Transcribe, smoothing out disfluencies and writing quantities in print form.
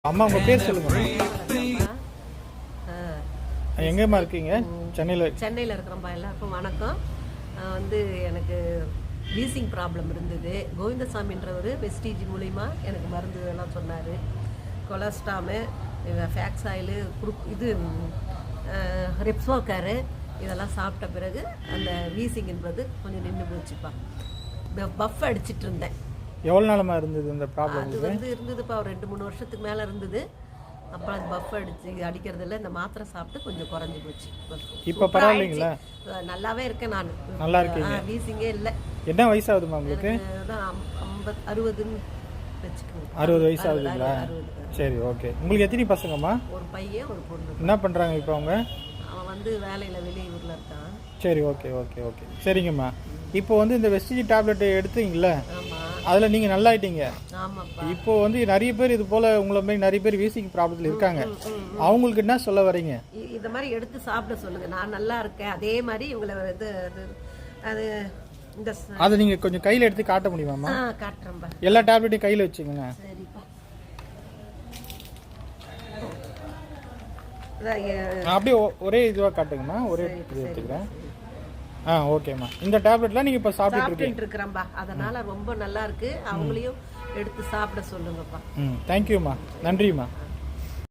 அம்மா உங்கள் பேர் சொல்லுங்கம்மா. எங்கேம்மா இருக்கீங்க? சென்னையில் இருக்கிறோம்ப்பா. எல்லாருக்கும் வணக்கம். வந்து எனக்கு வீசிங் ப்ராப்ளம் இருந்தது. கோவிந்தசாமின்றவர் வெஸ்டீஜ் மூலிமா எனக்கு மருந்து எல்லாம் சொன்னார். கொலஸ்ட்ராமு, ஃபேக்ஸ் ஆயிலு, இது ரெப்சோக்காரு இதெல்லாம் சாப்பிட்ட பிறகு அந்த வீசிங் என்பது கொஞ்சம் நின்று போச்சுப்பா. பஃப் அடிச்சிட்டு இருந்தேன். எவ்வளோ நாளமா இருந்தது இந்த ப்ராப்ளம்? அது வந்து இருந்ததுப்பா, ஒரு 2-3 வருஷத்துக்கு மேலே இருந்தது. அப்புறம் அது பஃப் அடிக்கிறதில்ல. இந்த மாத்திரை சாப்பிட்டு கொஞ்சம் குறைஞ்சி போச்சு. இப்போ பரவாயில்லைங்களா? நல்லாவே இருக்கேன் நான். நல்லா இருக்கீங்க? வீசிங்கே இல்லை. என்ன வயசாகுதுமா உங்களுக்கு? 60 வச்சுக்கோங்க. 60 வயசு ஆகுதுங்களா? சரி, ஓகே. உங்களுக்கு எத்தனை பசங்கம்மா? ஒரு பையன் ஒரு பொண்ணு. என்ன பண்ணுறாங்க இப்போ அவங்க? அவன் வந்து வேலையில் வெளியூரில் இருக்கான். சரி, ஓகே ஓகே ஓகே சரிங்கம்மா. இப்போ வந்து இந்த வெஸ்டீஜ் டேப்லெட் எடுத்தீங்களா? அதில் நீங்கள் நல்லா ஆயிட்டீங்க. இப்போ வந்து நிறைய பேர் இது போல் உங்களை மாதிரி நிறைய பேர் வீசிங் ப்ராப்ளத்தில் இருக்காங்க. அவங்களுக்கு என்ன சொல்ல வரீங்க? இந்த மாதிரி எடுத்து சாப்பிட சொல்லுங்கள். நான் நல்லா இருக்கேன். அதே மாதிரி இவங்களை இது அது இந்த அதை நீங்கள் கொஞ்சம் கையில் எடுத்து காட்ட முடியுமாம்மா? காட்டுறேன்பா. எல்லா டேப்லெட்டையும் கையில் வச்சுக்கோங்க. சரிப்பா. அப்படியே ஒரே இதுவாக காட்டுங்கம்மா. ஒரே இது எடுத்துக்கிறேன். ஓகேம்மா. இந்த டேப்லெட்லாம் நீங்கள் இப்போ சாப்பிட்டு இருக்கிறேன்பா. அதனால ரொம்ப நல்லா இருக்கு. அவங்களையும் எடுத்து சாப்பிட சொல்லுங்கப்பா. தேங்க்யூம்மா. நன்றிம்மா.